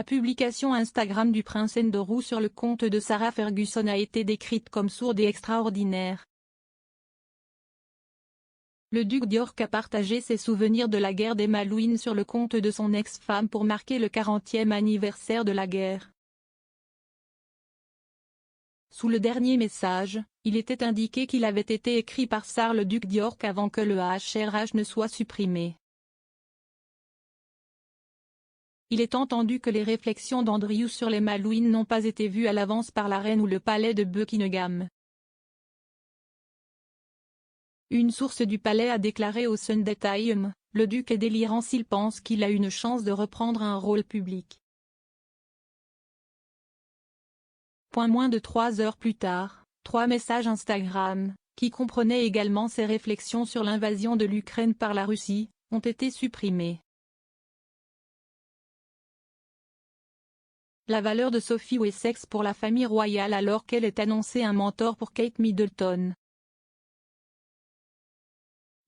La publication Instagram du prince Andrew sur le compte de Sarah Ferguson a été décrite comme sourde et extraordinaire. Le duc d'York a partagé ses souvenirs de la guerre des Malouines sur le compte de son ex-femme pour marquer le 40e anniversaire de la guerre. Sous le dernier message, il était indiqué qu'il avait été écrit par Sarah le duc d'York avant que le HRH ne soit supprimé. Il est entendu que les réflexions d'Andrew sur les Malouines n'ont pas été vues à l'avance par la reine ou le palais de Buckingham. Une source du palais a déclaré au Sunday Times, « Le duc est délirant s'il pense qu'il a une chance de reprendre un rôle public. » Moins de 3 heures plus tard, 3 messages Instagram, qui comprenaient également ses réflexions sur l'invasion de l'Ukraine par la Russie, ont été supprimés. La valeur de Sophie Wessex pour la famille royale alors qu'elle est annoncée un mentor pour Kate Middleton.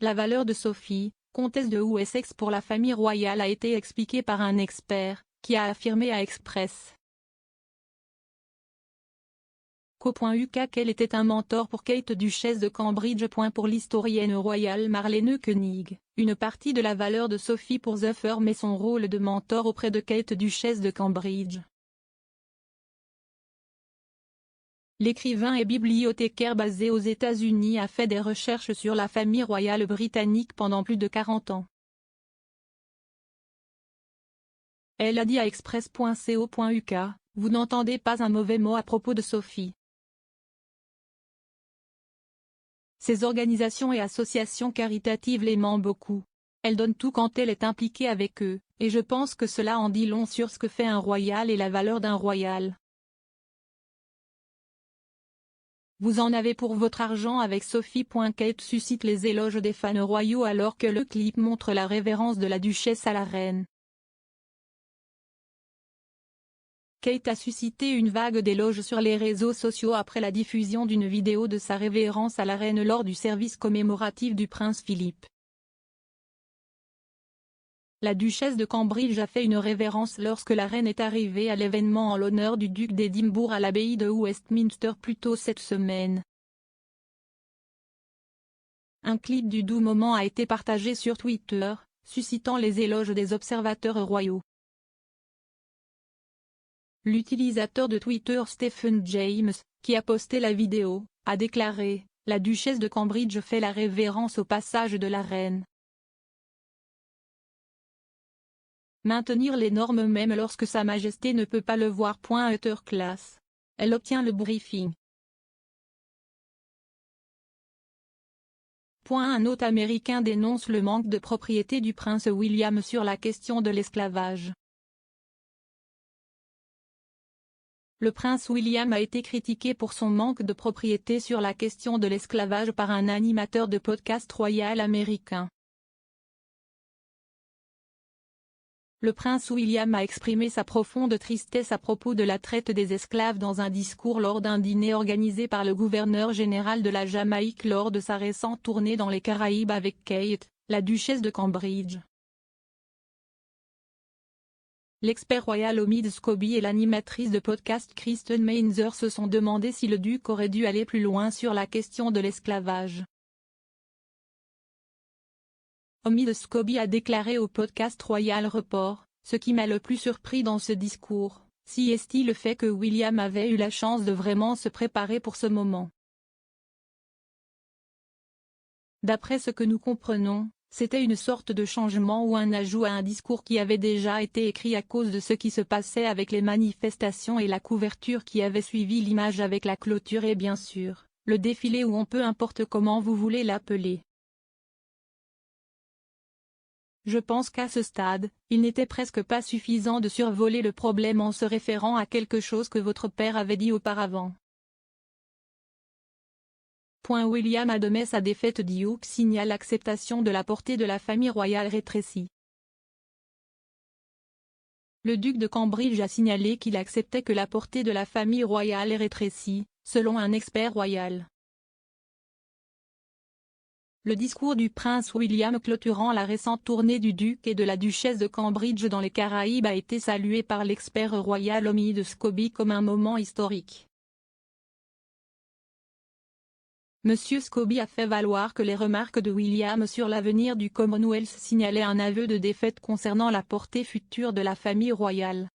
La valeur de Sophie, comtesse de Wessex pour la famille royale a été expliquée par un expert, qui a affirmé à Express. Co.uk qu'elle était un mentor pour Kate duchesse de Cambridge. Pour l'historienne royale Marlene Koenig, une partie de la valeur de Sophie pour The Firm est son rôle de mentor auprès de Kate duchesse de Cambridge. L'écrivain et bibliothécaire basé aux États-Unis a fait des recherches sur la famille royale britannique pendant plus de 40 ans. Elle a dit à Express.co.uk, « Vous n'entendez pas un mauvais mot à propos de Sophie. Ces organisations et associations caritatives l'aiment beaucoup. Elle donne tout quand elle est impliquée avec eux, et je pense que cela en dit long sur ce que fait un royal et la valeur d'un royal. Vous en avez pour votre argent avec Sophie. » Kate suscite les éloges des fans royaux alors que le clip montre la révérence de la duchesse à la reine. Kate a suscité une vague d'éloges sur les réseaux sociaux après la diffusion d'une vidéo de sa révérence à la reine lors du service commémoratif du prince Philippe. La duchesse de Cambridge a fait une révérence lorsque la reine est arrivée à l'événement en l'honneur du duc d'Édimbourg à l'abbaye de Westminster plus tôt cette semaine. Un clip du doux moment a été partagé sur Twitter, suscitant les éloges des observateurs royaux. L'utilisateur de Twitter Stephen James, qui a posté la vidéo, a déclaré « La duchesse de Cambridge fait la révérence au passage de la reine. Maintenir les normes même lorsque Sa Majesté ne peut pas le voir. Utter class. Elle obtient le briefing. » Un hôte américain dénonce le manque de propriété du prince William sur la question de l'esclavage. Le prince William a été critiqué pour son manque de propriété sur la question de l'esclavage par un animateur de podcast royal américain. Le prince William a exprimé sa profonde tristesse à propos de la traite des esclaves dans un discours lors d'un dîner organisé par le gouverneur général de la Jamaïque lors de sa récente tournée dans les Caraïbes avec Kate, la duchesse de Cambridge. L'expert royal Omid Scobie et l'animatrice de podcast Kristen Meinzer se sont demandé si le duc aurait dû aller plus loin sur la question de l'esclavage. Omid Scobie a déclaré au podcast Royal Report, « Ce qui m'a le plus surpris dans ce discours, c'est le fait que William avait eu la chance de vraiment se préparer pour ce moment. D'après ce que nous comprenons, c'était une sorte de changement ou un ajout à un discours qui avait déjà été écrit à cause de ce qui se passait avec les manifestations et la couverture qui avait suivi l'image avec la clôture et bien sûr, le défilé ou peu importe comment vous voulez l'appeler. Je pense qu'à ce stade, il n'était presque pas suffisant de survoler le problème en se référant à quelque chose que votre père avait dit auparavant. » William admet sa défaite. Duke signale l'acceptation de la portée de la famille royale rétrécie. Le duc de Cambridge a signalé qu'il acceptait que la portée de la famille royale est rétrécie, selon un expert royal. Le discours du prince William clôturant la récente tournée du duc et de la duchesse de Cambridge dans les Caraïbes a été salué par l'expert royal Omid Scobie comme un moment historique. Monsieur Scobie a fait valoir que les remarques de William sur l'avenir du Commonwealth signalaient un aveu de défaite concernant la portée future de la famille royale.